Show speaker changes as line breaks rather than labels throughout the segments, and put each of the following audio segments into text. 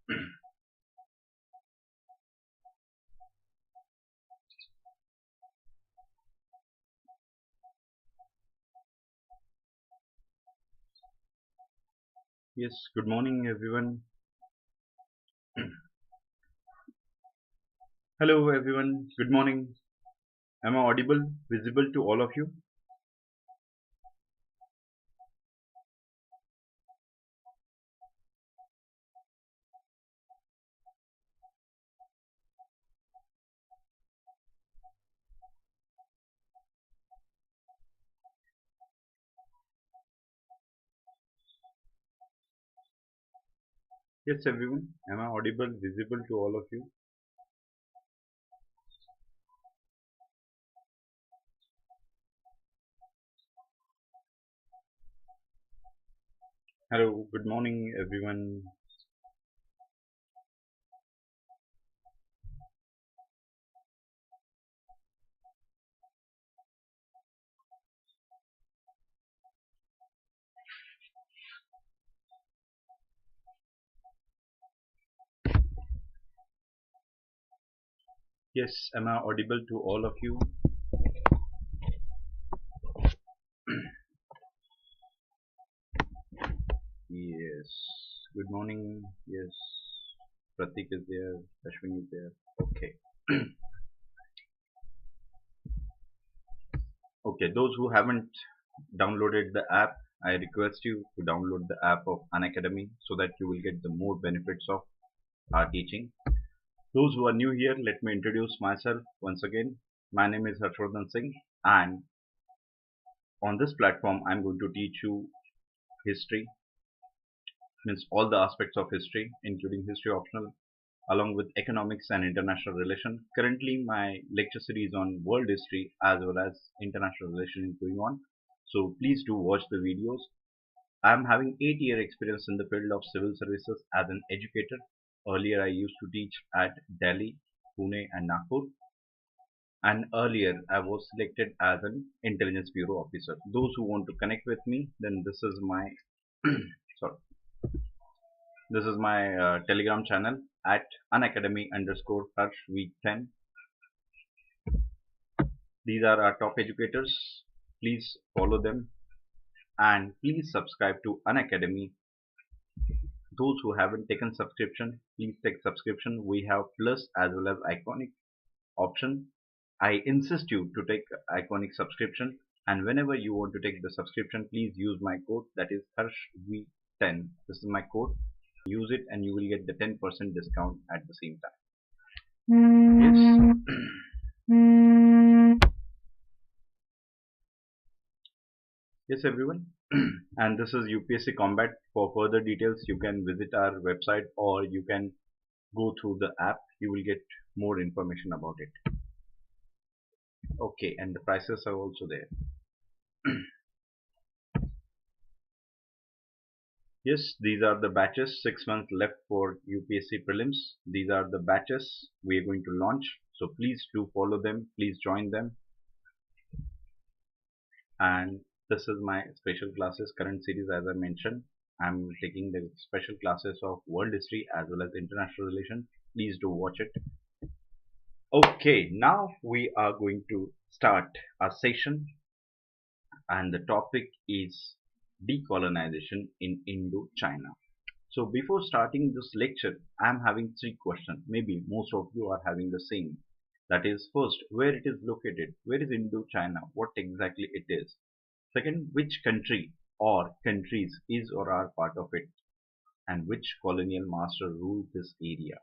Yes, good morning everyone. Hello everyone, good morning. Am I audible, visible to all of you? Yes everyone, am I audible, visible to all of you? Hello, good morning everyone. Yes, am I audible to all of you? Yes, good morning. Yes, Pratik is there, Ashwin is there. Okay. Okay, those who haven't downloaded the app, I request you to download the app of Unacademy so that you will get the more benefits of our teaching. Those who are new here, let me introduce myself once again. My name is Harshvardhan Singh, and on this platform, I'm going to teach you history, means all the aspects of history, including history optional, along with economics and international relation. Currently, my lecture series on world history as well as international relation is going on. So please do watch the videos. I'm having 8-year experience in the field of civil services as an educator. Earlier, I used to teach at Delhi, Pune, and Nagpur, and earlier I was selected as an intelligence bureau officer. Those who want to connect with me, then this is my sorry, this is my Telegram channel at unacademy underscore Harsh week 10. These are our top educators. Please follow them and please subscribe to Unacademy. Those who haven't taken subscription, please take subscription. We have plus as well as iconic option. I insist you to take iconic subscription, and whenever you want to take the subscription, please use my code, that is HarshV10. This is my code. Use it and you will get the 10% discount at the same time. Yes. Yes everyone. And this is UPSC Combat. For further details you can visit our website or you can go through the app. You will get more information about it. Okay, and the prices are also there. Yes, these are the batches. 6 months left for UPSC prelims. These are the batches we are going to launch. So please do follow them. Please join them. And this is my special classes current series. As I mentioned, I'm taking the special classes of world history as well as international relations. Please do watch it. Okay, now we are going to start our session, and the topic is decolonization in Indochina. So before starting this lecture, I am having three questions. Maybe most of you are having the same. That is, first, where it is located? Where is Indochina? What exactly it is? Second, which country or countries is or are part of it? And which colonial master ruled this area?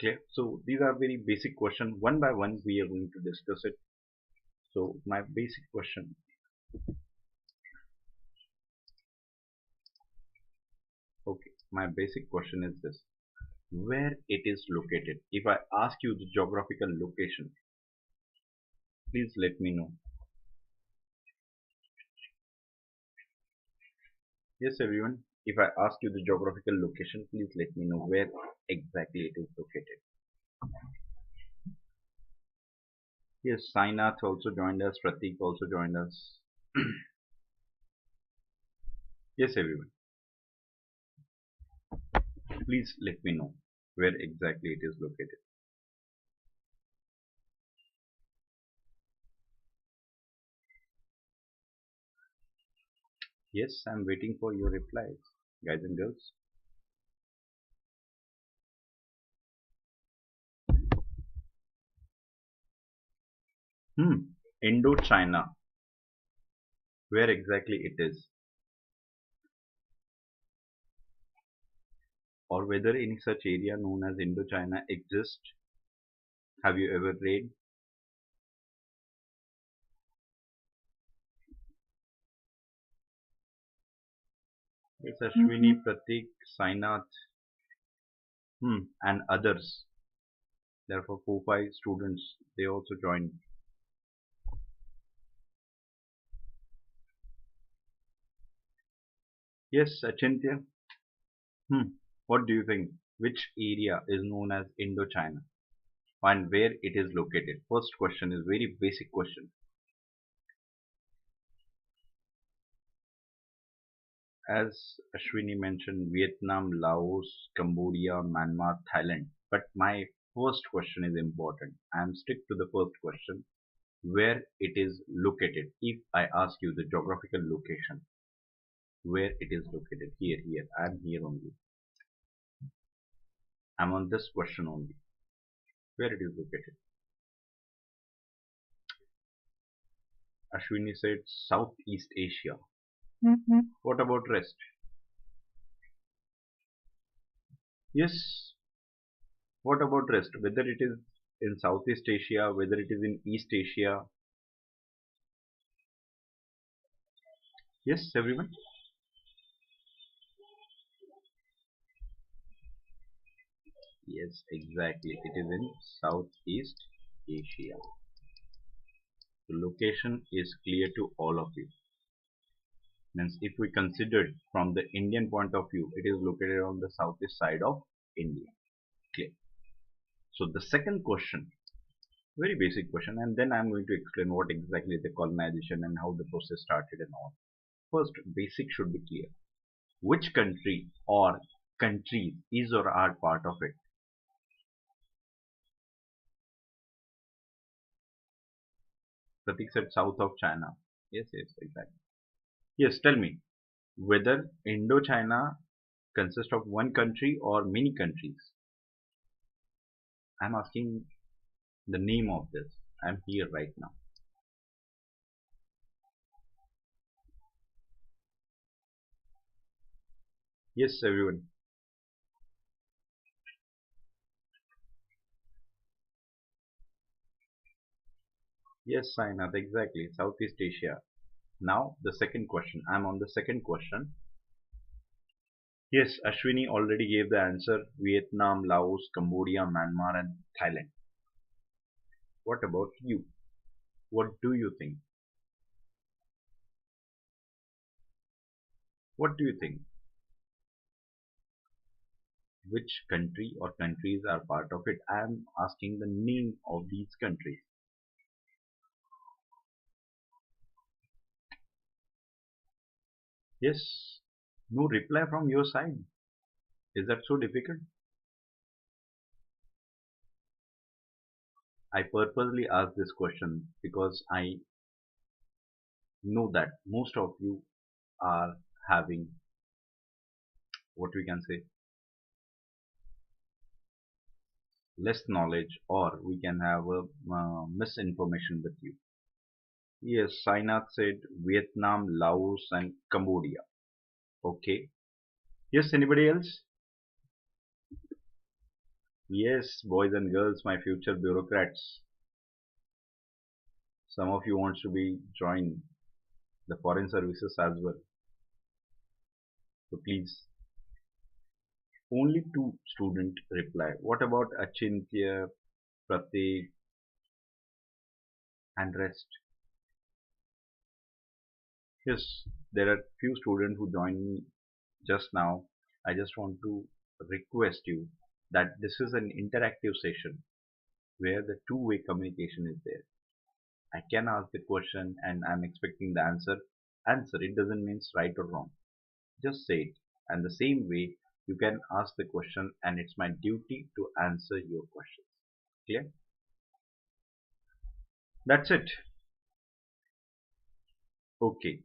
Clear? So these are very basic questions. One by one, we are going to discuss it. So my basic question. Okay, my basic question is this: where it is located? If I ask you the geographical location, please let me know. Yes, everyone. If I ask you the geographical location, please let me know where exactly it is located. Yes, Sainath also joined us. Pratik also joined us. Yes, everyone. Please let me know where exactly it is located. Yes, I'm waiting for your replies, guys and girls. Indochina. Where exactly it is, or whether any such area known as Indochina exists. Have you ever read? Yes, Ashwini, Pratik, Sainath, and others. Therefore, 4-5 students, they also joined. Yes, Achintya. What do you think? Which area is known as Indochina and where it is located? First question is very basic question. As Ashwini mentioned, Vietnam, Laos, Cambodia, Myanmar, Thailand. But my first question is important. I am stick to the first question. Where it is located? If I ask you the geographical location, where it is located? Here. I am here only. I'm on this question only. Where it is located? Ashwini said Southeast Asia. What about rest? Yes. What about rest? Whether it is in Southeast Asia, whether it is in East Asia. Yes, everyone. Yes, exactly. It is in Southeast Asia. The location is clear to all of you. Means if we consider it from the Indian point of view, it is located on the southeast side of India. Clear. So the second question, very basic question, and then I'm going to explain what exactly the colonization and how the process started and all. First, basic should be clear. Which country or countries is or are part of it? Pratik said south of China. Yes, exactly. Yes, tell me whether Indochina consists of one country or many countries. I'm asking the name of this. I'm here right now. Yes, everyone. Yes, Sainath, exactly. Southeast Asia. Now, the second question. I'm on the second question. Yes, Ashwini already gave the answer. Vietnam, Laos, Cambodia, Myanmar, and Thailand. What about you? What do you think? What do you think? Which country or countries are part of it? I'm asking the name of these countries. Yes. No reply from your side. Is that so difficult? I purposely asked this question because I know that most of you are having what we can say less knowledge, or we can have a misinformation with you. Yes, Sainath said Vietnam, Laos, and Cambodia. Okay. Yes, anybody else? Yes, boys and girls, my future bureaucrats. Some of you wants to be join the foreign services as well. So please, only two student reply. What about Achintya, Pratik, and rest? Yes, there are few students who joined me just now. I just want to request you that this is an interactive session where the two-way communication is there. I can ask the question and I'm expecting the answer. Answer, it doesn't mean right or wrong. Just say it. And the same way, you can ask the question and it's my duty to answer your questions. Clear? That's it. Okay.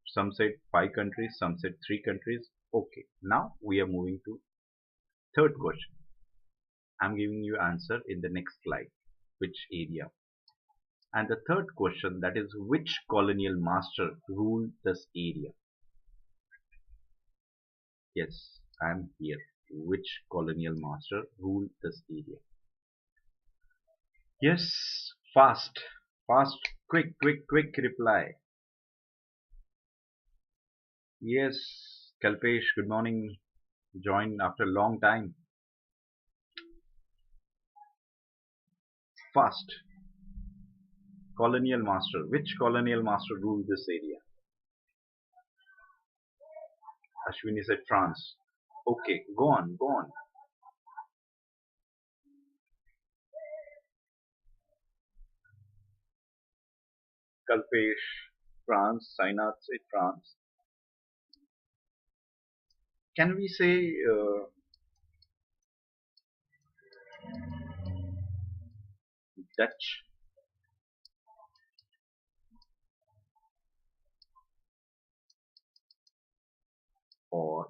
Some said 5 countries, some said 3 countries. Okay. Now we are moving to third question. I'm giving you answer in the next slide. Which area? And the third question, that is, which colonial master ruled this area? Yes, I'm here. Which colonial master ruled this area? Yes, fast, fast, quick, quick, quick reply. Yes, Kalpesh, good morning. Joined after a long time. Fast. Colonial master. Which colonial master ruled this area? Ashwini said France. Okay, go on, go on. Kalpesh, France. Sainath said France. Can we say Dutch? Or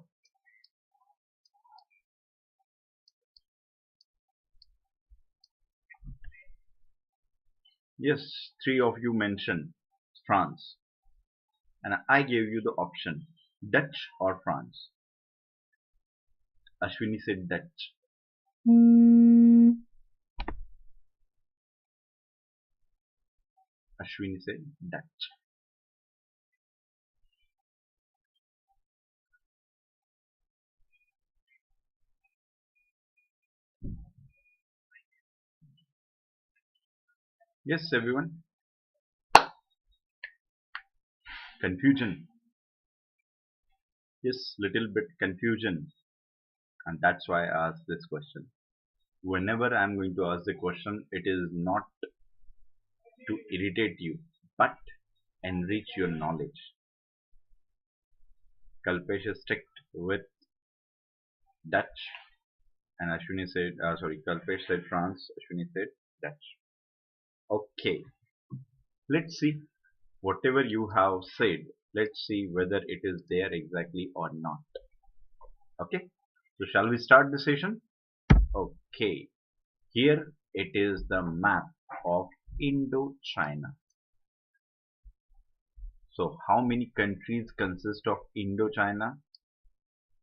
yes, three of you mentioned France, and I gave you the option Dutch or France. Ashwini said Dutch. Ashwini said Dutch. Yes, everyone. Confusion. Yes, little bit confusion, and that's why I asked this question. Whenever I'm going to ask the question, it is not to irritate you, but enrich your knowledge. Kalpesh is strict with Dutch, and Ashwini said, sorry, Kalpesh said France, Ashwini said Dutch. Okay, let's see whatever you have said. Let's see whether it is there exactly or not. Okay, so shall we start the session? Okay, here it is the map of Indochina. So how many countries consist of Indochina?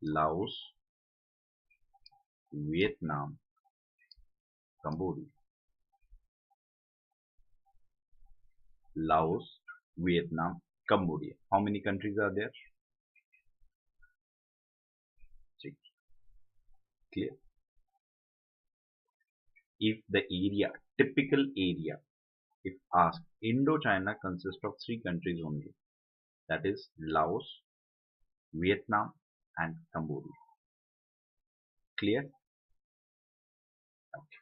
Laos, Vietnam, Cambodia. Laos, Vietnam, Cambodia. How many countries are there? 6. Clear? If the area, typical area, if asked, Indochina consists of 3 countries only. That is Laos, Vietnam and Cambodia. Clear? Okay.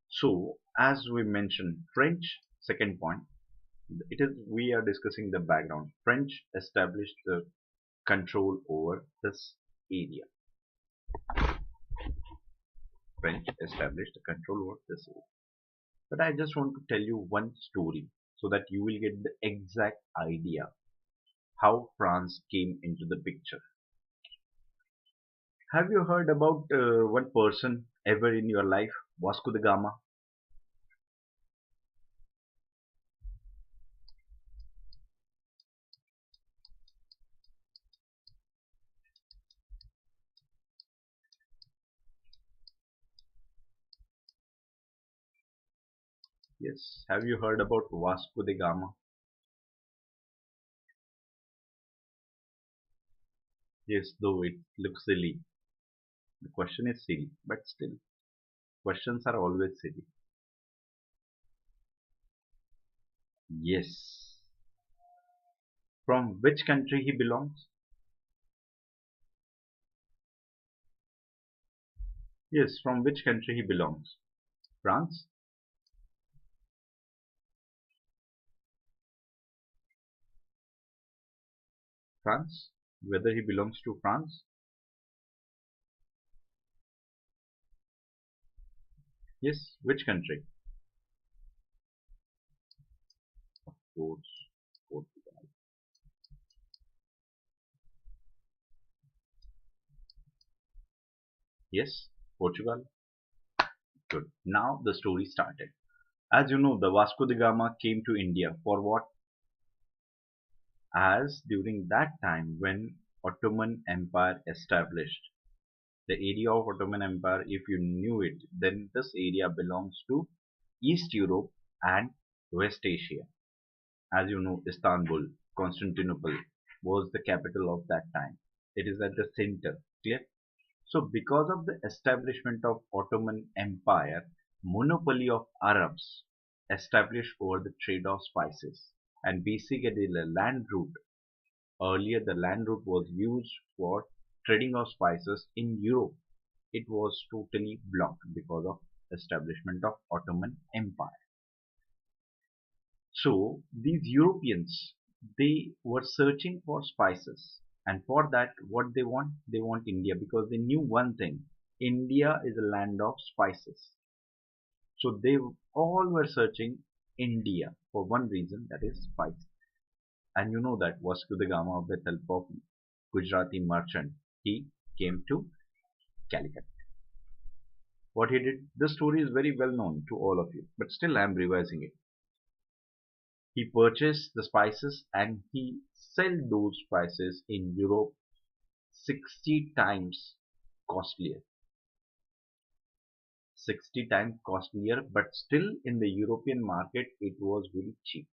So as we mentioned, French, second point, it is we are discussing the background. French established the control over this area. French established the control over this area. But I just want to tell you one story so that you will get the exact idea how France came into the picture. Have you heard about one person ever in your life, Vasco da Gama? Yes. Have you heard about Vasco da Gama? Yes, though it looks silly. The question is silly, but still, questions are always silly. Yes. From which country he belongs? Yes, from which country he belongs? France? France? whether he belongs to France? Yes, which country? Of course, Portugal. Yes, Portugal. Good. Now the story started. As you know, the Vasco da Gama came to India for what? As during that time when Ottoman Empire established. The area of Ottoman Empire, if you knew it, then this area belongs to East Europe and West Asia. As you know, Istanbul, Constantinople was the capital of that time. It is at the center. Clear? So because of the establishment of Ottoman Empire, monopoly of Arabs established over the trade of spices, and basically the land route. Earlier the land route was used for trading of spices in Europe. It was totally blocked because of establishment of Ottoman Empire. So these Europeans, they were searching for spices, and for that what they want? They want India, because they knew one thing: India is a land of spices. So they all were searching India for one reason, that is spice. And you know that Vasco da Gama, with help of Gujarati merchant, he came to Calicut. What he did, the story is very well known to all of you, but still I am revising it. He purchased the spices and he sold those spices in Europe 60 times costlier. 60 times costlier, but still in the European market it was very cheap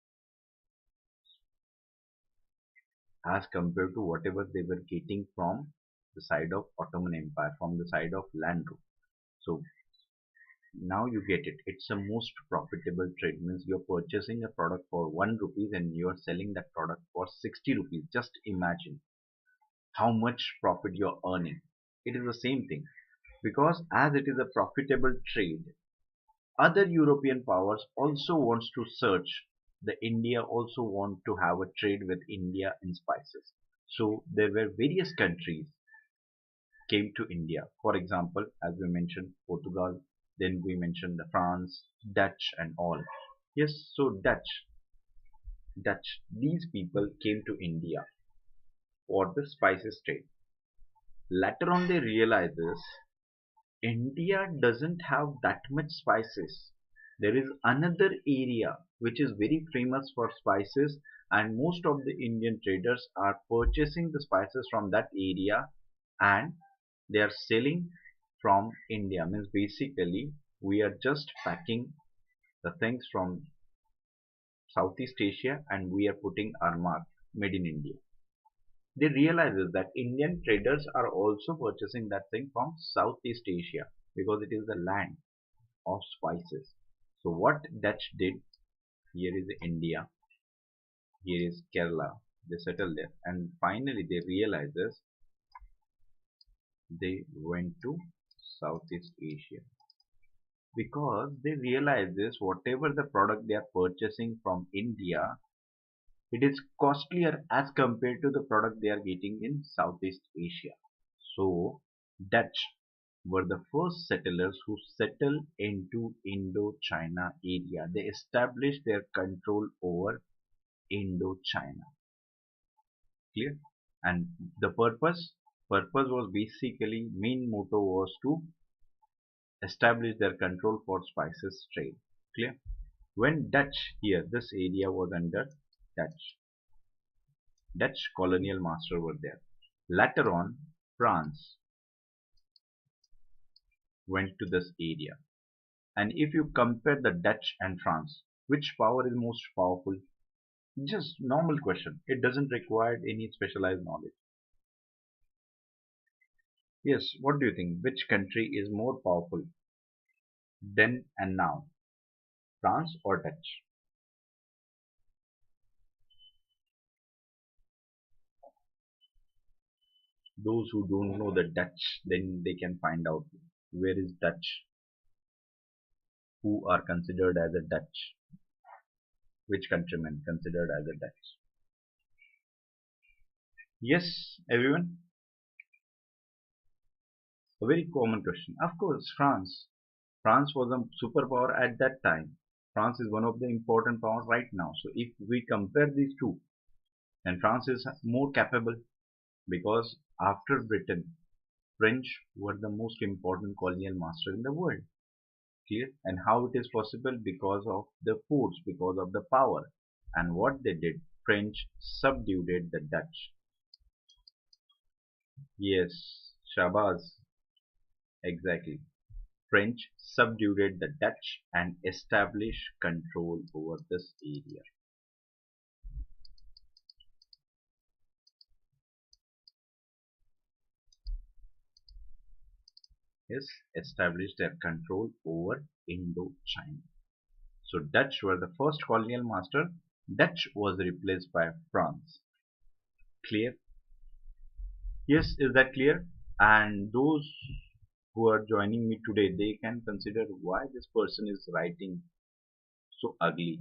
as compared to whatever they were getting from the side of Ottoman Empire, from the side of land route. So now you get it. It's a most profitable trade. Means you're purchasing a product for 1 rupees and you're selling that product for 60 rupees. Just imagine how much profit you're earning. It is the same thing, because as it is a profitable trade, other European powers also wants to search. The India also want to have a trade with India in spices. So there were various countries came to India. For example, as we mentioned, Portugal, then we mentioned the France, Dutch and all. Yes, so Dutch, these people came to India for the spices trade. Later on they realizes India doesn't have that much spices. There is another area which is very famous for spices, and most of the Indian traders are purchasing the spices from that area and they are selling from India. Means basically we are just packing the things from Southeast Asia and we are putting our mark made in India. They realizes that Indian traders are also purchasing that thing from Southeast Asia because it is the land of spices. So what Dutch did, here is India, here is Kerala, they settled there, and finally they realizes they went to Southeast Asia because they realizes whatever the product they are purchasing from India, it is costlier as compared to the product they are getting in Southeast Asia. So Dutch were the first settlers who settled into Indochina area. They established their control over Indochina. Clear? And the purpose was basically, main motto was to establish their control for spices trade. Clear? When Dutch here, this area was under Dutch. Dutch colonial master were there. Later on, France went to this area. And if you compare the Dutch and France, which power is most powerful? Just normal question. It doesn't require any specialized knowledge. Yes, what do you think? Which country is more powerful then and now? France or Dutch? Those who don't know the Dutch, then they can find out where is Dutch, who are considered as a Dutch, which countrymen considered as a Dutch. Yes, everyone. A very common question. Of course, France. France was a superpower at that time. France is one of the important powers right now. So if we compare these two, then France is more capable because after Britain, French were the most important colonial master in the world. Clear? And how it is possible? Because of the force, because of the power. And what they did, French subdued the Dutch. Yes, Shabazz, exactly. French subdued the Dutch and established control over this area. Yes, established their control over Indochina. So Dutch were the first colonial master. Dutch was replaced by France. Clear? Yes, is that clear? And those who are joining me today, they can consider why this person is writing so ugly.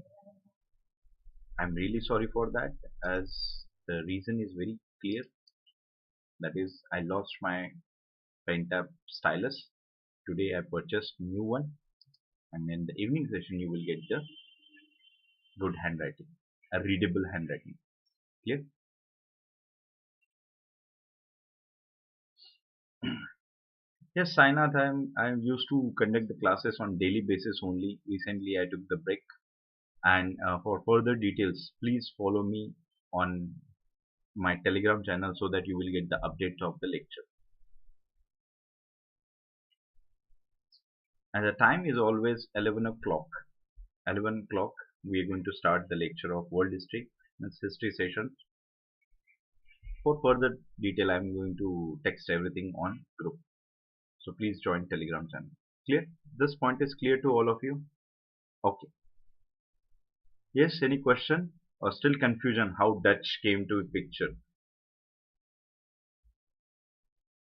I'm really sorry for that, as the reason is very clear. That is, I lost my pen tab stylus. Today I purchased new one, and in the evening session you will get the good handwriting, a readable handwriting. Clear? Yes, Sainath, I'm used to conduct the classes on daily basis only. Recently I took the break, and for further details, please follow me on my Telegram channel so that you will get the update of the lecture. And the time is always 11 o'clock. 11 o'clock, we are going to start the lecture of world history, that's history session. For further detail, I'm going to text everything on group. So please join Telegram channel. Clear? This point is clear to all of you? Okay. Yes, any question or still confusion how Dutch came to picture?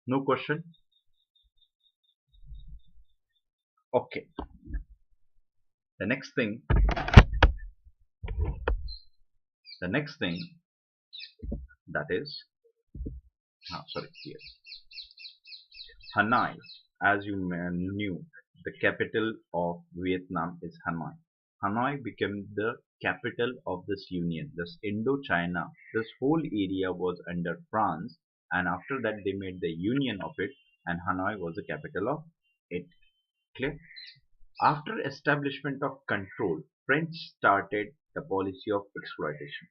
No question? Okay. The next thing, the next thing that is, sorry, here. Hanoi, as you knew, the capital of Vietnam is Hanoi. Hanoi became the capital of this union, this Indochina. This whole area was under France, and after that they made the union of it, and Hanoi was the capital of it. Clear? After establishment of control, French started the policy of exploitation.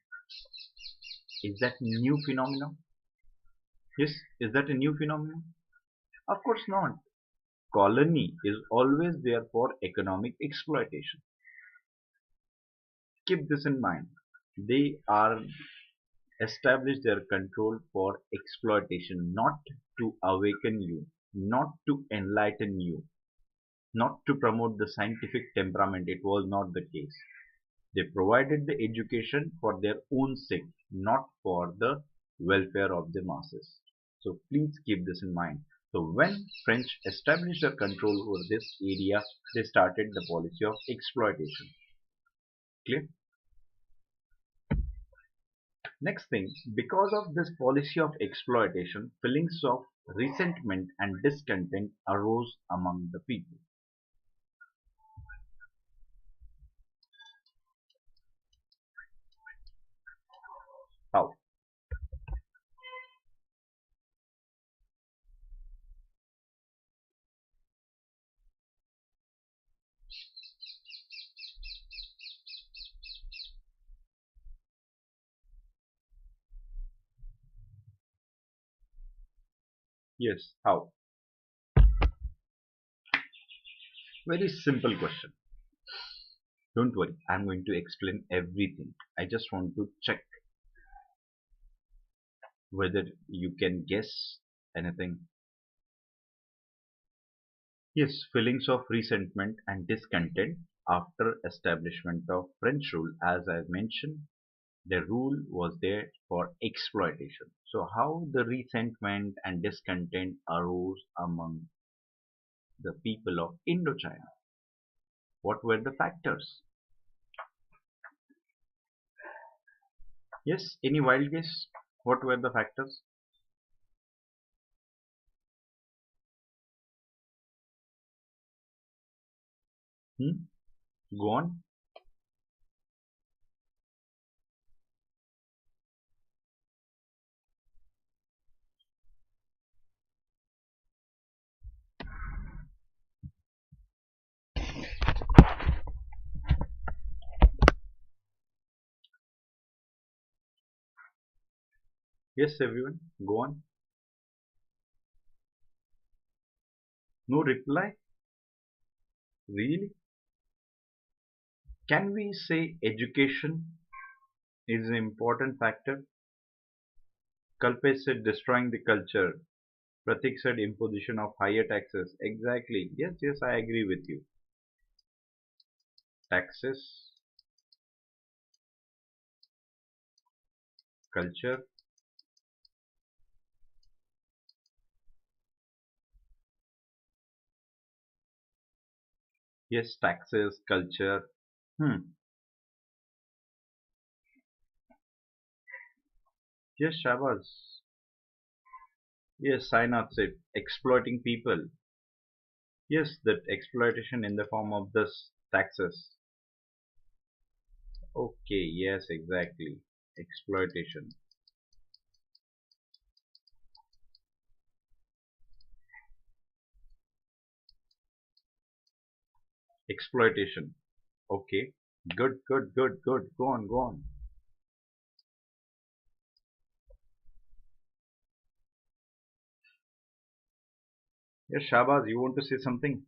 Is that new phenomenon? Yes, is that a new phenomenon? Of course not. Colony is always there for economic exploitation. Keep this in mind. They are established their control for exploitation, not to awaken you, not to enlighten you, not to promote the scientific temperament. It was not the case. They provided the education for their own sake, not for the welfare of the masses. So please keep this in mind. So when French established their control over this area, they started the policy of exploitation. Clear? Next thing, because of this policy of exploitation, feelings of resentment and discontent arose among the people. How? Yes, how? Very simple question. Don't worry, I'm going to explain everything. I just want to check whether you can guess anything. Yes, feelings of resentment and discontent after establishment of French rule. As I mentioned, the rule was there for exploitation. So how the resentment and discontent arose among the people of Indochina? What were the factors? Yes, any wild guess? What were the factors? Hmm? Go on. Yes, everyone. Go on. No reply? Really? Can we say education is an important factor? Kalpesh said destroying the culture. Pratik said imposition of higher taxes. Exactly. Yes, yes, I agree with you. Taxes, culture. Yes, taxes, culture. Hmm. Yes, Shabaz. Yes, Sainath said exploiting people. Yes, that exploitation in the form of this taxes. Okay, yes, exactly. Exploitation. Exploitation. Okay. Good, good, good, good. Go on, go on. Yes, Shabaz, you want to say something?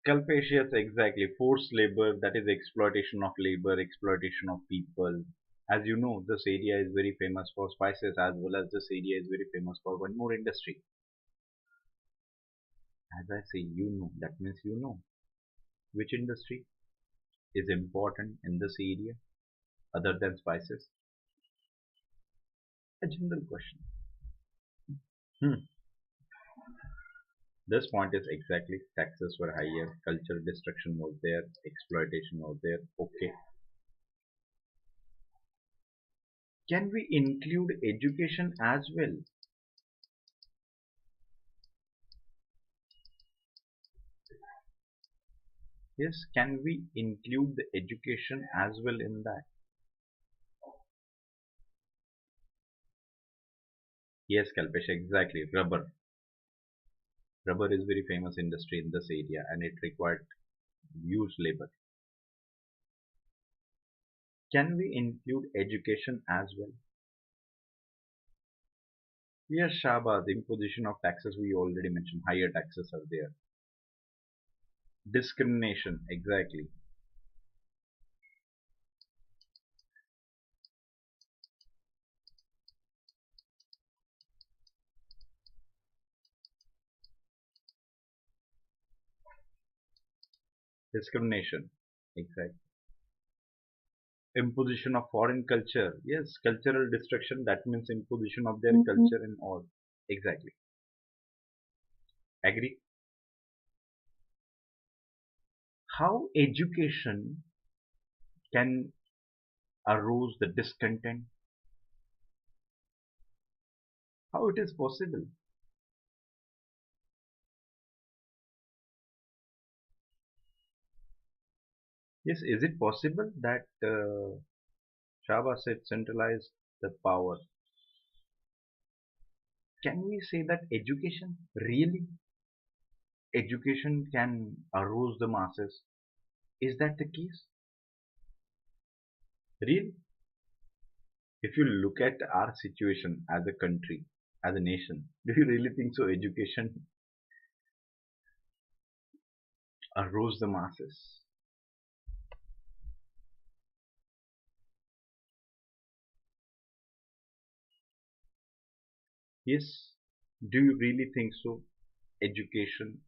Kalpesh, yes, exactly. Forced labor, that is exploitation of labor, exploitation of people. As you know, this area is very famous for spices as well as this area is very famous for one more industry. As I say, you know, that means you know which industry is important in this area other than spices. A general question. Hmm. This point is exactly taxes were higher, cultural destruction was there, exploitation was there. Okay. Can we include education as well? Yes, can we include the education as well in that? Yes, Kalpesh, exactly. Rubber. Rubber is very famous industry in this area and it required huge labor. Can we include education as well? Yes, Shahbaz, imposition of taxes we already mentioned. Higher taxes are there. Discrimination, exactly. Discrimination, exactly. Imposition of foreign culture. Yes, cultural destruction, that means imposition of their culture and all. Exactly. Agree? How education can arouse the discontent? How it is possible? Yes, is it possible that Shaba said centralized the power? Can we say that education, really, education can arouse the masses? Is that the case? Really? If you look at our situation as a country, as a nation, do you really think so? Education arouse the masses? Yes. Do you really think so? Education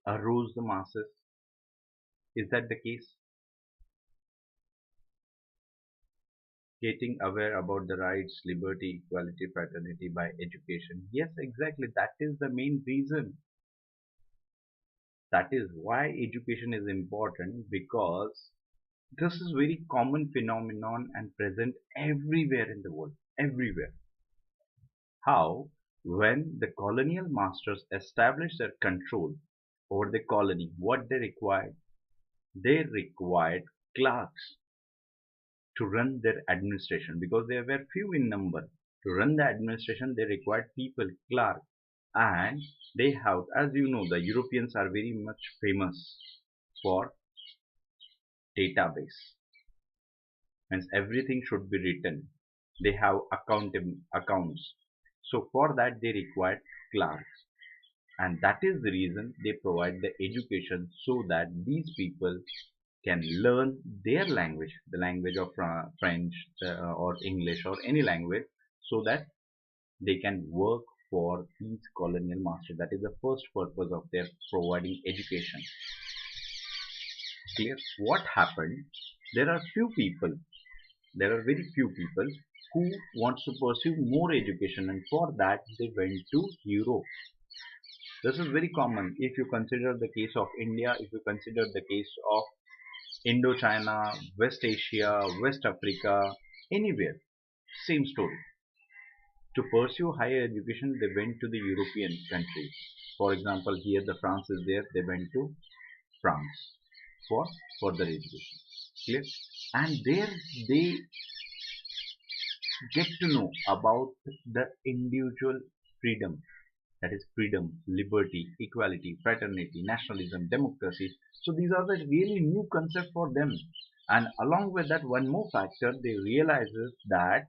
arouse the masses? Is that the case? Getting aware about the rights, liberty, equality, fraternity by education. Yes, exactly. That is the main reason. That is why education is important, because this is very common phenomenon and present everywhere in the world, everywhere. How, when the colonial masters established their control over the colony, what they required? They required clerks to run their administration, because they were few in number. To run the administration, they required people, clerks, and they have, as you know, the Europeans are very much famous for database. Means everything should be written. They have accounts. So for that they required clerks, and that is the reason they provide the education, so that these people can learn their language, the language of French or English or any language, so that they can work for these colonial masters. That is the first purpose of their providing education. Clear? What happened? There are few people, there are very few people who wants to pursue more education, and for that they went to Europe. This is very common. If you consider the case of India, if you consider the case of Indochina, West Asia, West Africa, anywhere, same story. To pursue higher education, they went to the European countries. For example, here the France is there, they went to France for further education. Clear? And there they get to know about the individual freedom. That is freedom, liberty, equality, fraternity, nationalism, democracy. So these are the really new concept for them. And along with that, one more factor, they realizes that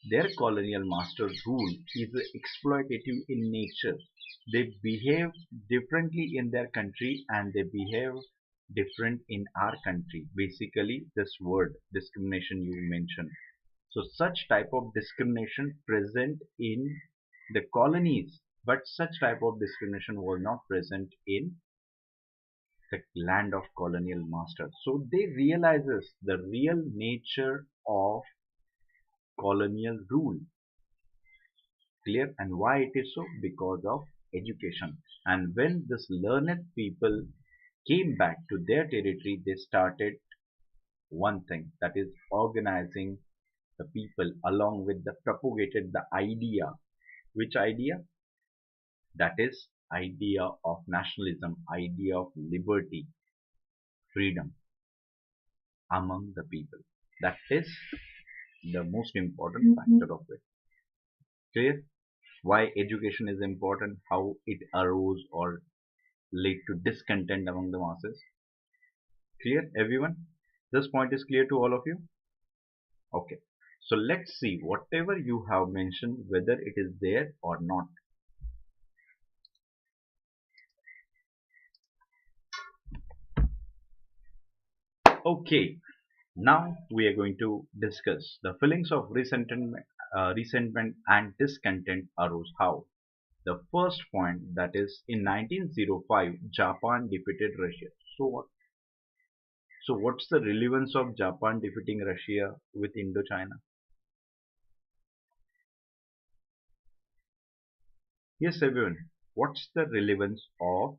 their colonial master rule is exploitative in nature. They behave differently in their country and they behave different in our country. Basically, this word discrimination you mentioned. So such type of discrimination present in the colonies, but such type of discrimination was not present in the land of colonial masters. So they realizes the real nature of colonial rule. Clear? And why it is so? Because of education. And when this learned people came back to their territory, they started one thing, that is organizing the people, along with the propagated the idea. Which idea? That is idea of nationalism, idea of liberty, freedom among the people. That is the most important factor of it. Clear? Why education is important, how it arose or led to discontent among the masses. Clear, everyone? This point is clear to all of you? Okay. So let's see whatever you have mentioned, whether it is there or not. Okay. Now we are going to discuss the feelings of resentment and discontent arose how. The first point, that is in 1905, Japan defeated Russia. So what? So what's the relevance of Japan defeating Russia with Indochina? Yes, everyone. What's the relevance of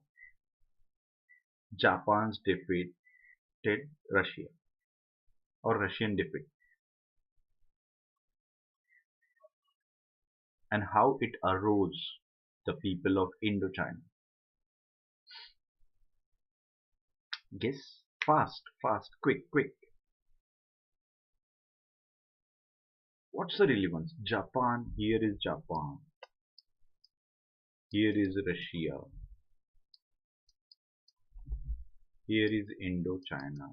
Japan's defeated Russia or Russian defeat, and how it arose the people of Indochina? Guess. Fast, fast, quick, quick. What's the relevance? Japan, here is Japan. Here is Russia. Here is Indochina.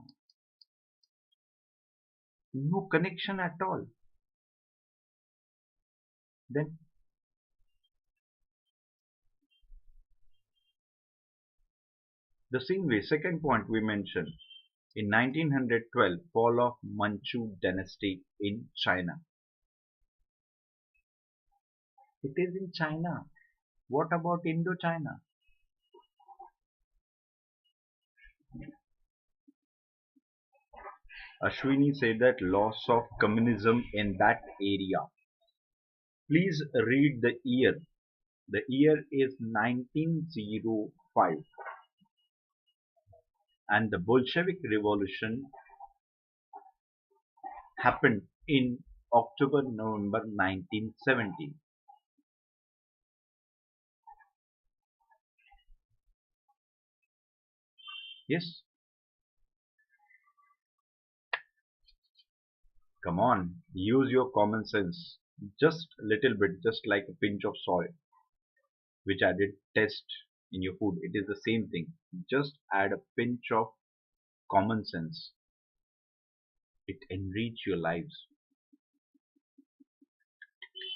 No connection at all. Then the same way, second point we mentioned, in 1912, fall of Manchu dynasty in China. It is in China. What about Indochina? Ashwini said that loss of communism in that area. Please read the year. The year is 1905 and the Bolshevik Revolution happened in October-November 1917. Yes, come on, use your common sense. Just a little bit, just like a pinch of salt, which I did test in your food. It is the same thing. Just add a pinch of common sense. It enrich your lives.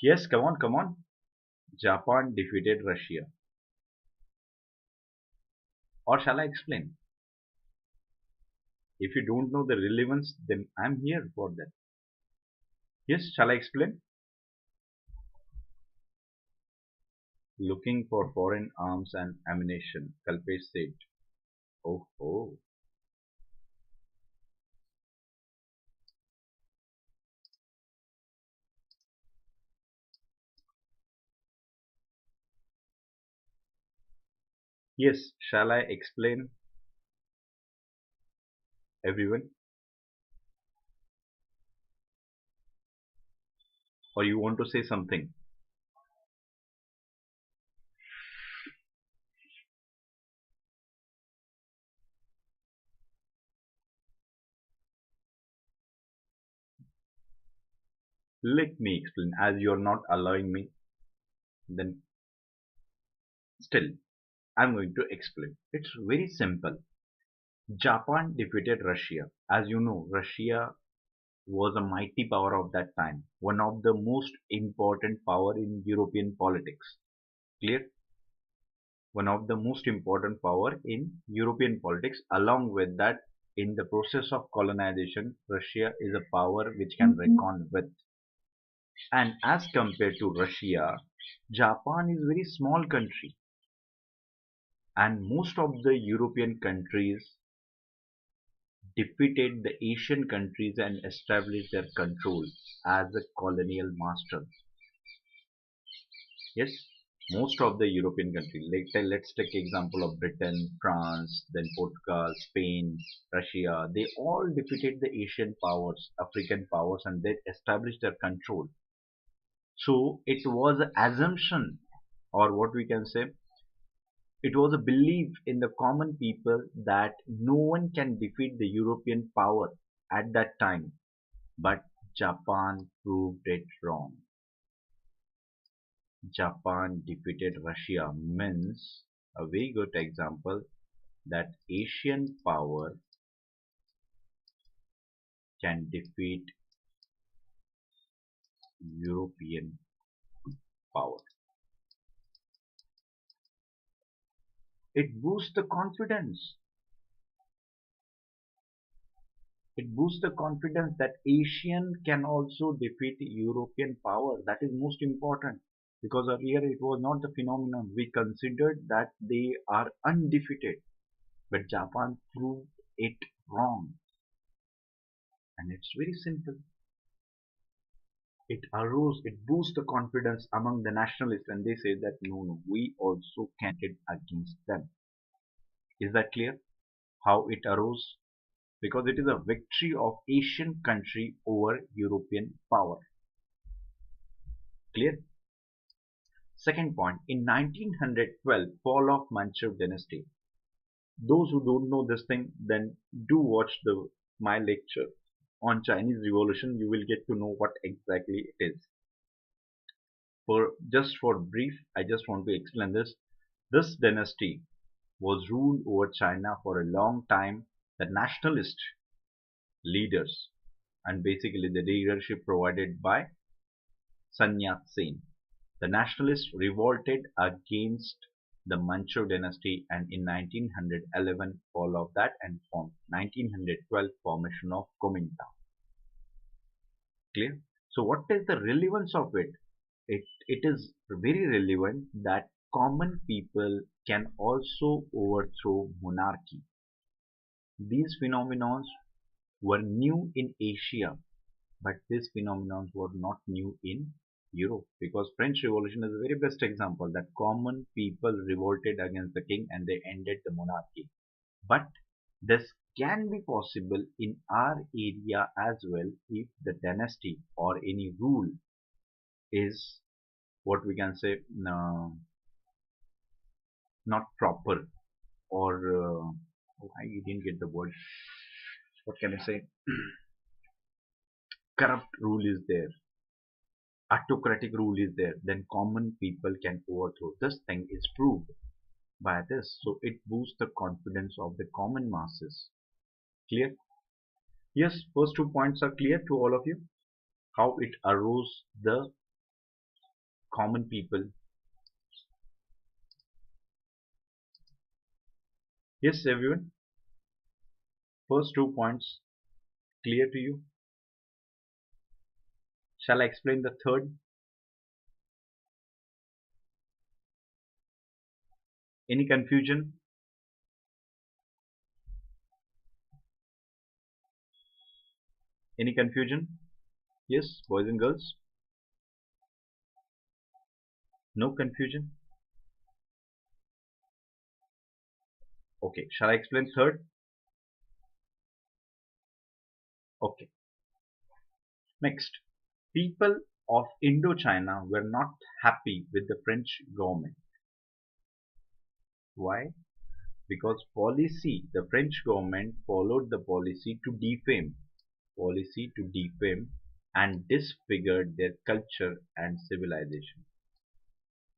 Yes, come on, come on. Japan defeated Russia. Or shall I explain? If you don't know the relevance, then I'm here for that. Yes, shall I explain? Looking for foreign arms and ammunition, Kalpesh said. Oh, oh. Yes, shall I explain, everyone? Or you want to say something? Let me explain. As you're not allowing me, then still, I'm going to explain. It's very simple. Japan defeated Russia. As you know, Russia was a mighty power of that time, one of the most important power in European politics. Clear? One of the most important power in European politics. Along with that, in the process of colonization, Russia is a power which can reckon with. And as compared to Russia, Japan is a very small country, and most of the European countries defeated the Asian countries and established their control as a colonial master. Yes, most of the European countries, like let's take example of Britain, France, then Portugal, Spain, Russia. They all defeated the Asian powers, African powers, and they established their control. So it was an assumption, or what we can say, it was a belief in the common people that no one can defeat the European power at that time. But Japan proved it wrong. Japan defeated Russia means a very good example that Asian power can defeat European power. It boosts the confidence. It boosts the confidence that Asian can also defeat European power. That is most important because earlier it was not the phenomenon. We considered that they are undefeated, but Japan proved it wrong. And it's very simple. It arose, it boosts the confidence among the nationalists, and they say that no, no, we also can get against them. Is that clear? How it arose? Because it is a victory of Asian country over European power. Clear? Second point, in 1912, fall of Manchu dynasty. Those who don't know this thing, then do watch my lecture on Chinese Revolution. You will get to know what exactly it is. For brief, I just want to explain this. This dynasty was ruled over China for a long time. The nationalist leaders and basically the leadership provided by Sun Yat-sen. The nationalists revolted against the Manchu dynasty and in 1911 fall of that and formed 1912 formation of Kuomintang. Clear? So what is the relevance of it? It is very relevant that common people can also overthrow monarchy. These phenomena were new in Asia, but these phenomena were not new in Europe, because French Revolution is the very best example that common people revolted against the king and they ended the monarchy. But this can be possible in our area as well if the dynasty or any rule is what we can say not proper or I didn't get the word. What can I say? Corrupt rule is there, autocratic rule is there, then common people can overthrow. This thing is proved by this, so it boosts the confidence of the common masses. Clear? Yes, first 2 points are clear to all of you. How it arose the common people. Yes, everyone. First 2 points clear to you. Shall I explain the third? Any confusion? Any confusion? Yes, boys and girls. No confusion. Okay, shall I explain third? Okay. Next, people of Indochina were not happy with the French government. Why? Because the French government followed the policy to defame and disfigured their culture and civilization.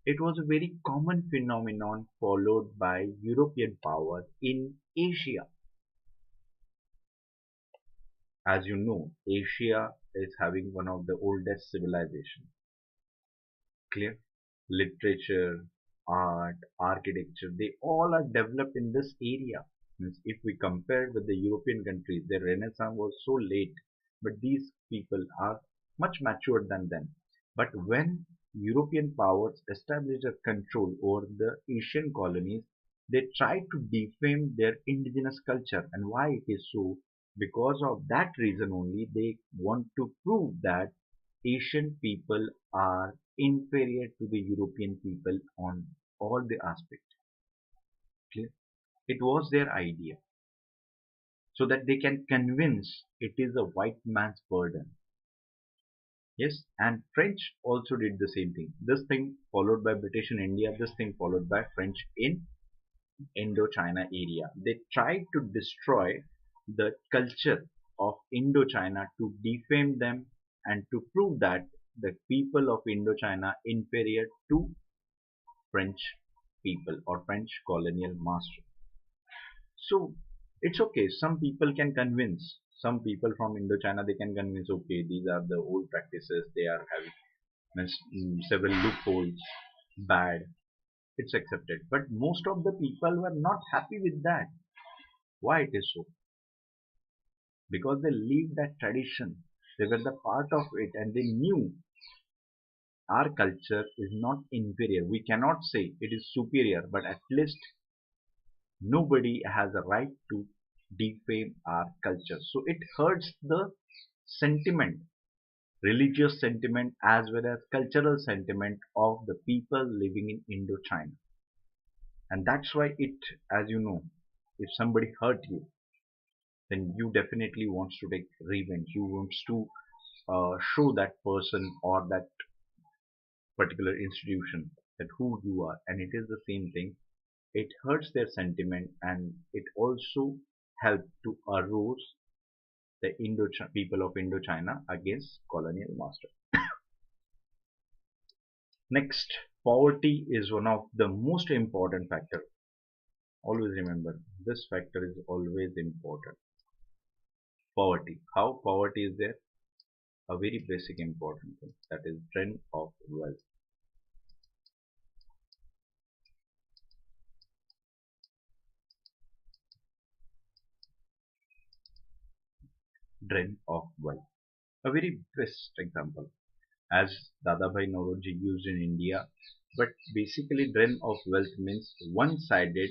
It was a very common phenomenon followed by European power in Asia. As you know, Asia is having one of the oldest civilizations. Clear? Literature, art, architecture, they all are developed in this area. Means if we compare with the European countries, their renaissance was so late, but these people are much matured than them. But when European powers established a control over the Asian colonies, they tried to defame their indigenous culture. And why it is so? Because of that reason only, they want to prove that Asian people are inferior to the European people on all the aspects. Clear? It was their idea so that they can convince it is a white man's burden. Yes, and French also did the same thing. This thing followed by British in India, this thing followed by French in Indochina area. They tried to destroy the culture of Indochina to defame them and to prove that the people of Indochina inferior to French people or French colonial master. So it's okay. Some people can convince. Some people from Indochina they can convince. Okay, these are the old practices. They are having several loopholes. Bad. It's accepted. But most of the people were not happy with that. Why it is so? Because they lived that tradition. They were the part of it, and they knew our culture is not inferior. We cannot say it is superior, but at least nobody has a right to defame our culture. So it hurts the sentiment, religious sentiment as well as cultural sentiment of the people living in Indochina. And that's why it, as you know, if somebody hurt you, then you definitely wants to take revenge. You wants to show that person or that particular institution that who you are. And it is the same thing. It hurts their sentiment and it also helped to arouse the people of Indochina against colonial master. Next, poverty is one of the most important factor. Always remember, this factor is always important. Poverty. How poverty is there? A very basic important thing. That is trend of wealth. Trend of wealth. A very best example. As Dadabhai Nauroji used in India, but basically drain of wealth means one-sided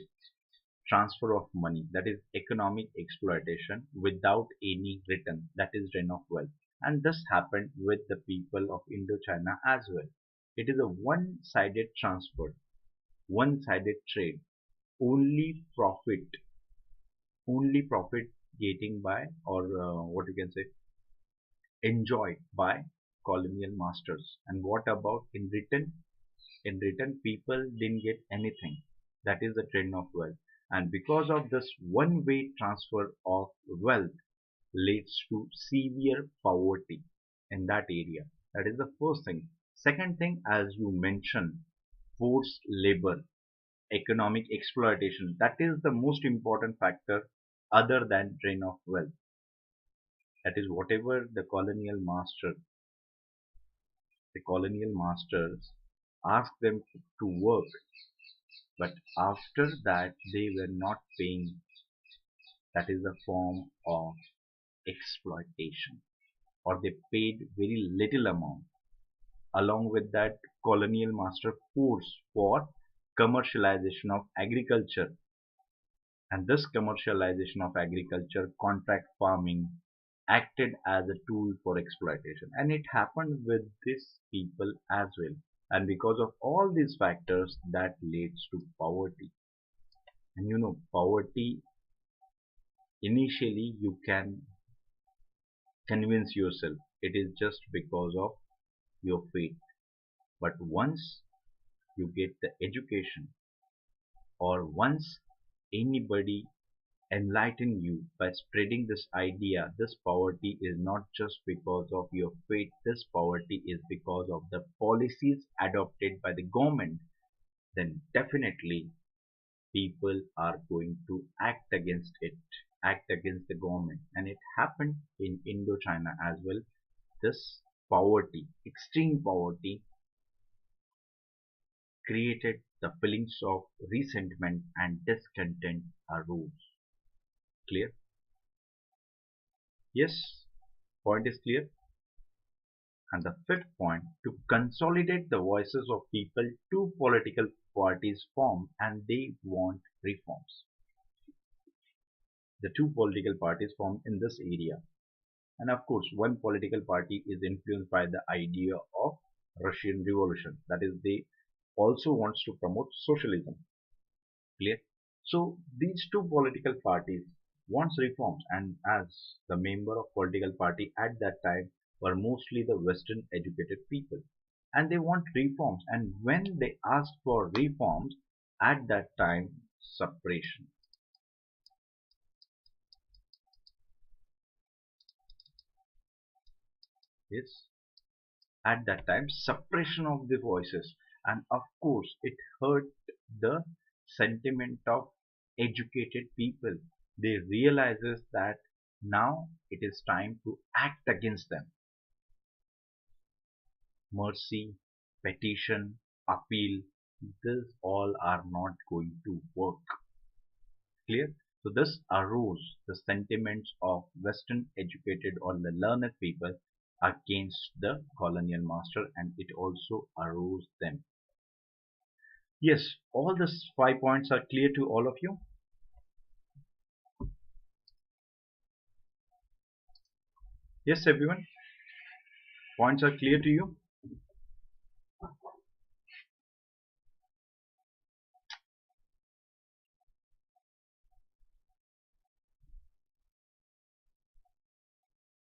transfer of money, that is economic exploitation without any return, that is drain of wealth. And this happened with the people of Indochina as well. It is a one-sided transfer, one-sided trade, only profit, only profit getting by, or what you can say, enjoyed by colonial masters. And what about in return? In return, people didn't get anything. That is the trend of wealth. And because of this one-way transfer of wealth leads to severe poverty in that area. That is the first thing. Second thing, as you mentioned, forced labor, economic exploitation. That is the most important factor other than drain of wealth. That is whatever the colonial masters asked them to work, but after that they were not paying. That is a form of exploitation, or they paid very little amount. Along with that, colonial master force for commercialization of agriculture, and this commercialization of agriculture, contract farming, acted as a tool for exploitation. And it happened with these people as well. And because of all these factors, that leads to poverty. And you know, poverty, initially you can convince yourself it is just because of your faith. But once you get the education, or once anybody enlighten you by spreading this idea, this poverty is not just because of your faith, this poverty is because of the policies adopted by the government, then definitely people are going to act against it, act against the government. And it happened in Indochina as well. This poverty, extreme poverty, created the feelings of resentment and discontent arose. Clear? Yes, point is clear. And the fifth point, to consolidate the voices of people, two political parties formed and they want reforms. The two political parties formed in this area. And of course, one political party is influenced by the idea of Russian Revolution. That is, they also wants to promote socialism. Clear? So these two political parties wants reforms, and as the member of political party at that time were mostly the Western educated people, and they want reforms. And when they asked for reforms, at that time, suppression. Yes, at that time, suppression of the voices, and of course, it hurt the sentiment of educated people. They realizes that now it is time to act against them. Mercy, petition, appeal, this all are not going to work. Clear? So this arose the sentiments of Western educated or the learned people against the colonial master, and it also arose them. Yes, all these 5 points are clear to all of you. Yes, everyone, points are clear to you.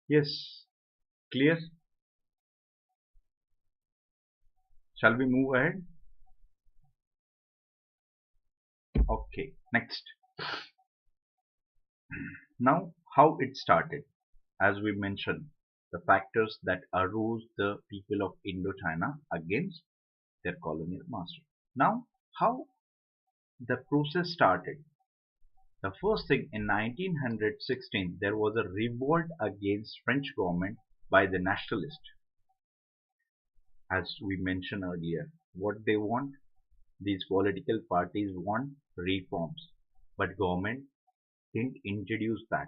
Yes, clear. Shall we move ahead? Okay, next. Now, how it started. As we mentioned, the factors that arose the people of Indochina against their colonial master. Now, how the process started. The first thing, in 1916, there was a revolt against French government by the nationalists. As we mentioned earlier, what they want, these political parties want reforms, but government didn't introduce that.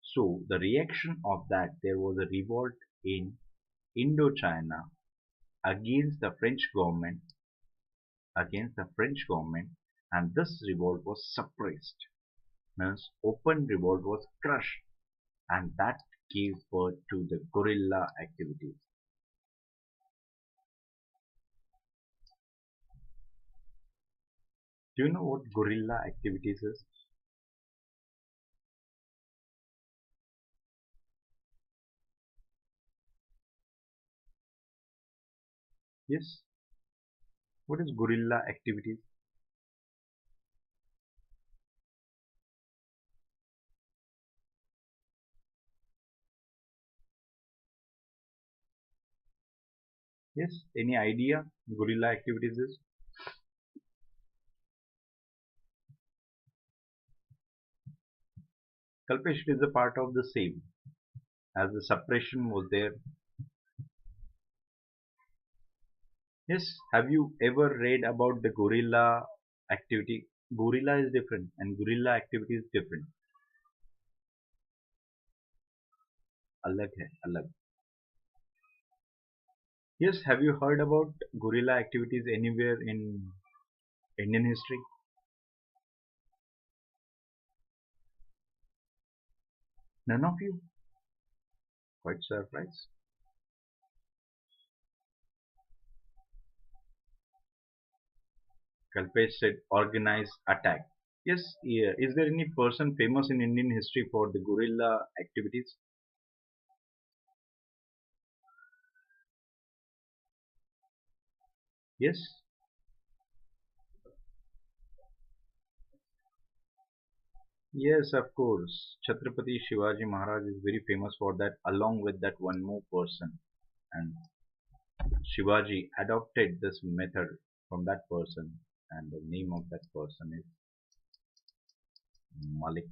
So the reaction of that, there was a revolt in Indochina against the French government, and this revolt was suppressed. Means open revolt was crushed, and that gave birth to the guerrilla activities. Do you know what guerrilla activities is? Yes. What is guerrilla activities? Yes. Any idea? Guerrilla activities is? Kalpesh, it is a part of the same. As the suppression was there. Yes. Have you ever read about the guerrilla activity? Guerrilla is different and guerrilla activity is different. Alag hai, alag. Yes. Have you heard about guerrilla activities anywhere in Indian history? None of you? Quite surprised. Kalpesh said organized attack. Yes, yeah. Is there any person famous in Indian history for the guerrilla activities? Yes, yes, of course. Chhatrapati Shivaji Maharaj is very famous for that, along with that one more person. And Shivaji adopted this method from that person, and the name of that person is Malik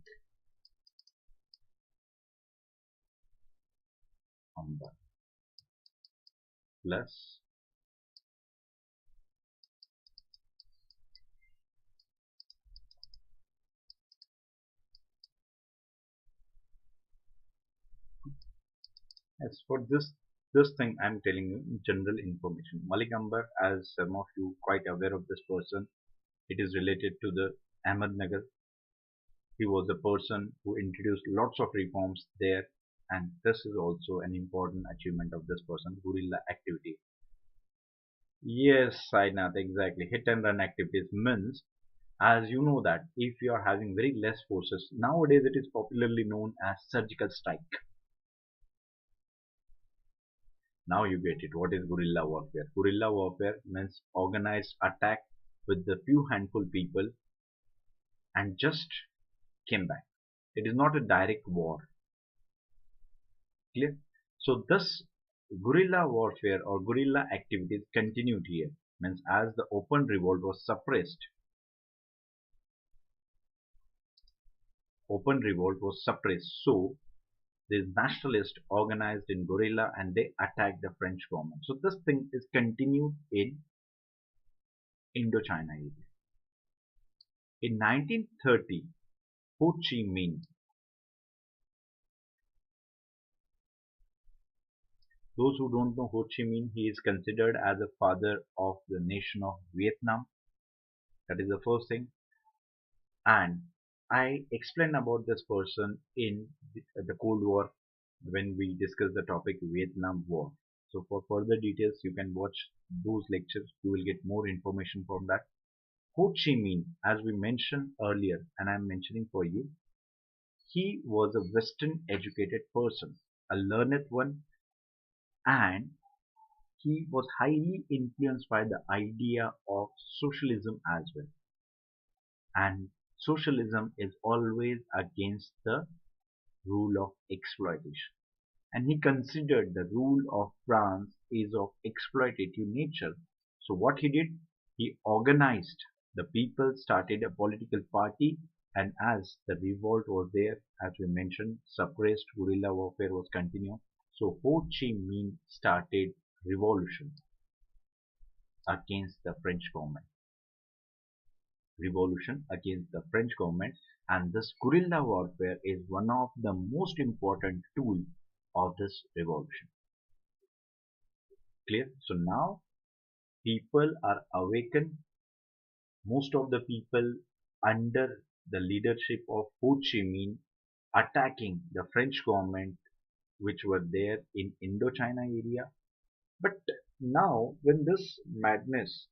Ambar. Plus, as for this thing, I'm telling you general information. Malik Ambar, as some of you quite aware of this person, it is related to the Ahmednagar. He was a person who introduced lots of reforms there, and this is also an important achievement of this person, guerrilla activity. Yes, Sainath, exactly. Hit and run activities means, as you know that if you are having very less forces, nowadays it is popularly known as surgical strike. Now you get it. What is guerrilla warfare? Guerrilla warfare means organized attack with the few handful people and just came back. It is not a direct war. Clear? So this guerrilla warfare or guerrilla activities continued here. Means as the open revolt was suppressed, so the nationalists organized in guerrilla and they attacked the French government. So this thing is continued in Indochina area. In 1930, Ho Chi Minh, those who don't know Ho Chi Minh, he is considered as a father of the nation of Vietnam. That is the first thing. And I explained about this person in the Cold War when we discussed the topic Vietnam War. So for further details, you can watch those lectures. You will get more information from that. Ho Chi Minh, as we mentioned earlier, and I'm mentioning for you, he was a Western educated person, a learned one, and he was highly influenced by the idea of socialism as well. And socialism is always against the rule of exploitation. And he considered the rule of France is of exploitative nature. So what he did, he organized the people, started a political party, and as the revolt was there, as we mentioned, suppressed guerrilla warfare was continued. So Ho Chi Minh started revolution against the French government. Revolution against the French government, and this guerrilla warfare is one of the most important tools of this revolution. Clear? So now people are awakened. Most of the people under the leadership of Ho Chi Minh attacking the French government which were there in Indochina area. But now, when this madness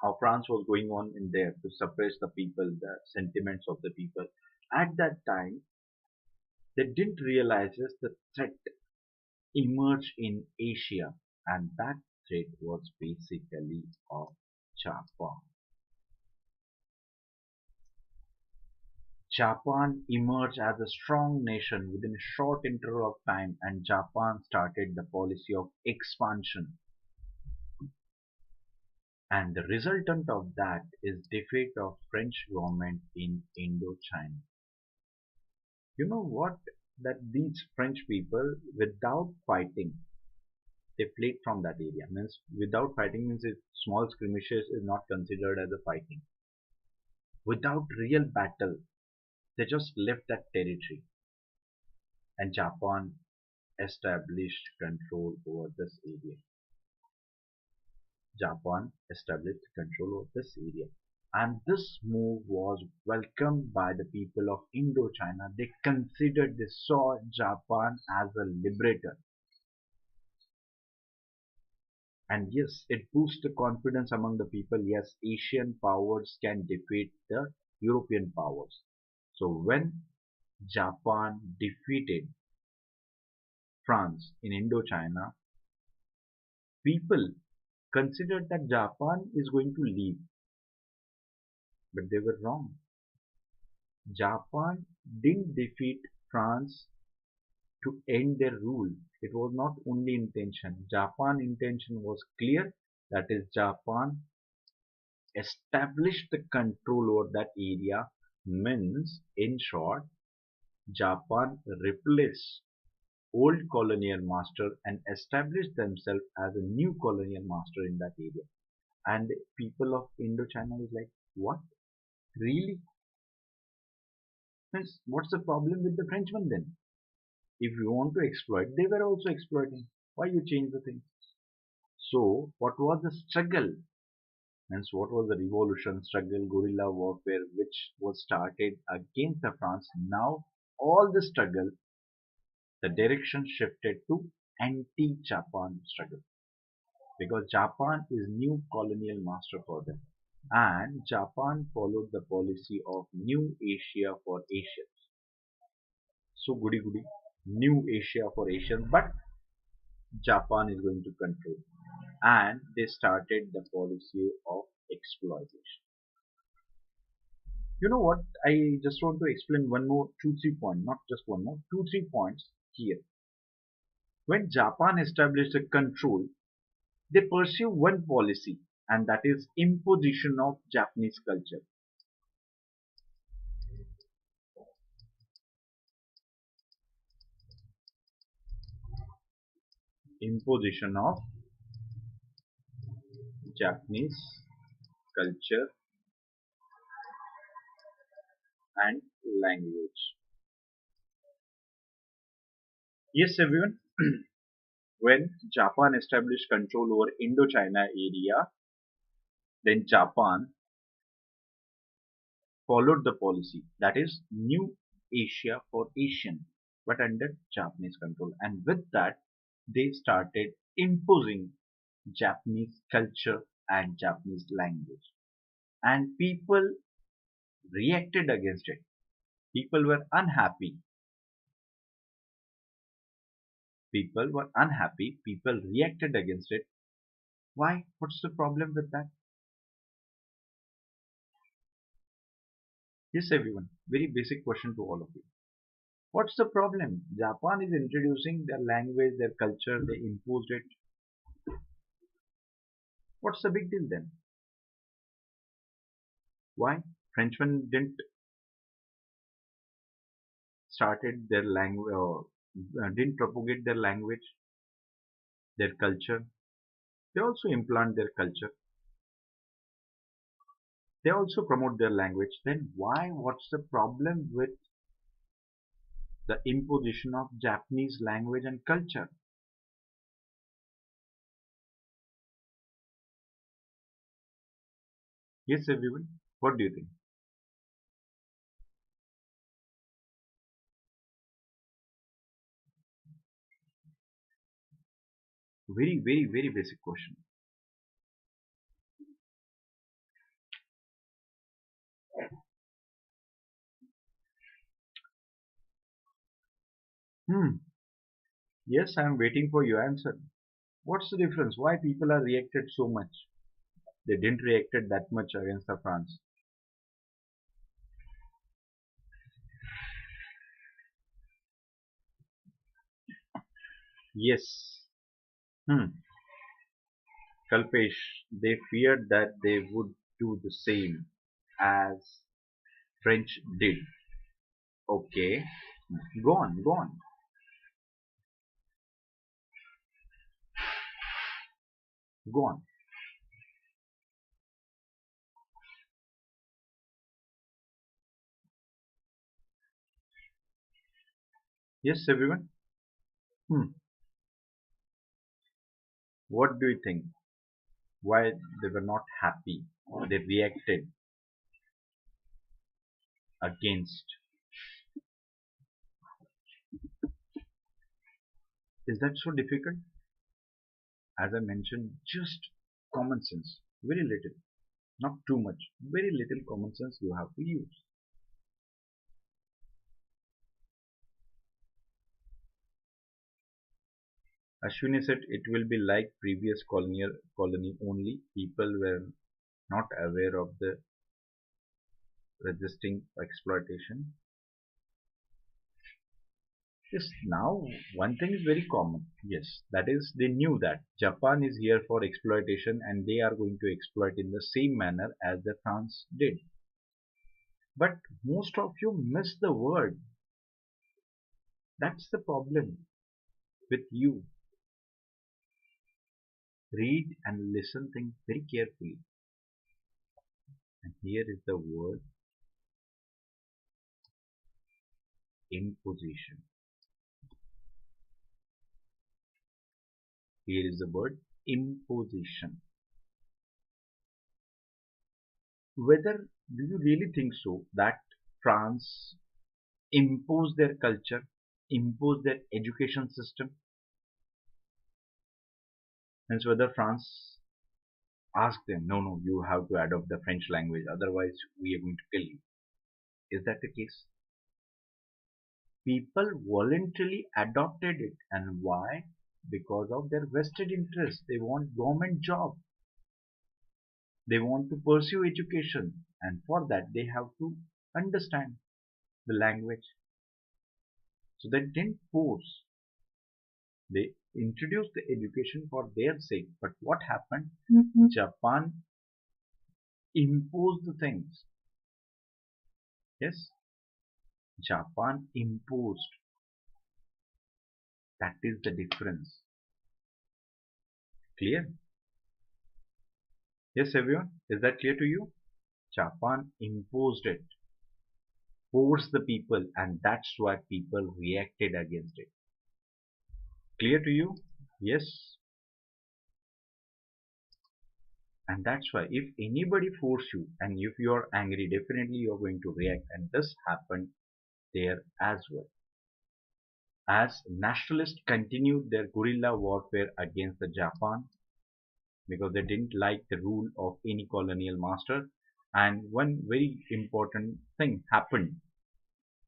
of France was going on in there to suppress the people, the sentiments of the people, at that time, they didn't realize the threat emerged in Asia, and that threat was basically of Japan. Japan emerged as a strong nation within a short interval of time, and Japan started the policy of expansion. And the resultant of that is defeat of French government in Indochina. You know what? That these French people, without fighting, they fled from that area. Means without fighting means if small skirmishes is not considered as a fighting. Without real battle, they just left that territory, and Japan established control over this area. Japan established control over this area. And this move was welcomed by the people of Indochina. They saw Japan as a liberator. And yes, it boosts the confidence among the people. Yes, Asian powers can defeat the European powers. So when Japan defeated France in Indochina, people considered that Japan is going to leave. But they were wrong. Japan didn't defeat France to end their rule. It was not only intention. Japan intention was clear. That is, Japan established the control over that area. Means, in short, Japan replaced old colonial master and established themselves as a new colonial master in that area. And people of Indochina is like, what? Really? Means, what's the problem with the Frenchman then? If you want to exploit, they were also exploiting. Why you change the thing? So, what was the struggle? Means, what was the revolution, struggle, guerrilla warfare, which was started against the France? Now, all the struggle, the direction shifted to anti-Japan struggle, because Japan is new colonial master for them, and Japan followed the policy of New Asia for Asians. So goody goody, New Asia for Asians, but Japan is going to control, and they started the policy of exploitation. You know what? I just want to explain one more, two, 3 points, not just one more, two, 3 points here. When Japan established a control, they pursue one policy, and that is imposition of Japanese culture. Imposition of Japanese culture and language. Yes, everyone. When Japan established control over Indochina area, then Japan followed the policy, that is New Asia for Asian, but under Japanese control. And with that, they started imposing Japanese culture and Japanese language. And people reacted against it. People were unhappy. People were unhappy. People reacted against it. Why? What's the problem with that? Yes, everyone. Very basic question to all of you. What's the problem? Japan is introducing their language, their culture, they imposed it. What's the big deal then? Why? Frenchmen didn't started their language or didn't propagate their language, their culture. They also implant their culture. They also promote their language. Then why? What's the problem with the imposition of Japanese language and culture? Yes, everyone. What do you think? Very, very, very basic question. Hmm. Yes, I am waiting for your answer. What's the difference? Why people are reacted so much? They didn't reacted that much against the France. Yes. Hmm. Kalpesh, they feared that they would do the same as French did. Okay. Go on, go on. Go on. Yes, everyone. Hmm. What do you think? Why they were not happy? They reacted against. Is that so difficult? As I mentioned, just common sense. Very little. Not too much. Very little common sense you have to use. Ashwini said it will be like previous colonial colony only. People were not aware of the resisting exploitation. Yes, now one thing is very common. Yes, that is they knew that Japan is here for exploitation and they are going to exploit in the same manner as the France did. But most of you miss the word. That's the problem with you. Read and listen things very carefully. And here is the word imposition. Here is the word imposition. Whether do you really think so that France imposed their culture, imposed their education system? Hence, whether France asked them, no, no, you have to adopt the French language, otherwise we are going to kill you. Is that the case? People voluntarily adopted it. And why? Because of their vested interest. They want government job. They want to pursue education. And for that, they have to understand the language. So they didn't force. They introduced the education for their sake. But what happened? Japan imposed the things. Yes, Japan imposed. That is the difference. Clear? Yes, everyone. Is that clear to you? Japan imposed it, forced the people, and that's why people reacted against it. Clear to you? Yes. And that's why if anybody force you and if you are angry, definitely you're going to react. And this happened there as well. As nationalists continued their guerrilla warfare against the Japan because they didn't like the rule of any colonial master. And one very important thing happened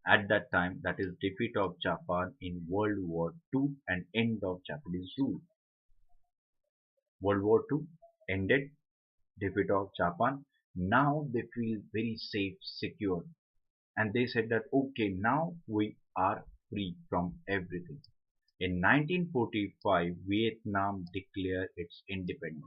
at that time, that is defeat of Japan in World War II and end of Japanese rule. World War II ended, defeat of Japan. Now they feel very safe, secure, and they said that okay, now we are free from everything. In 1945, Vietnam declared its independence.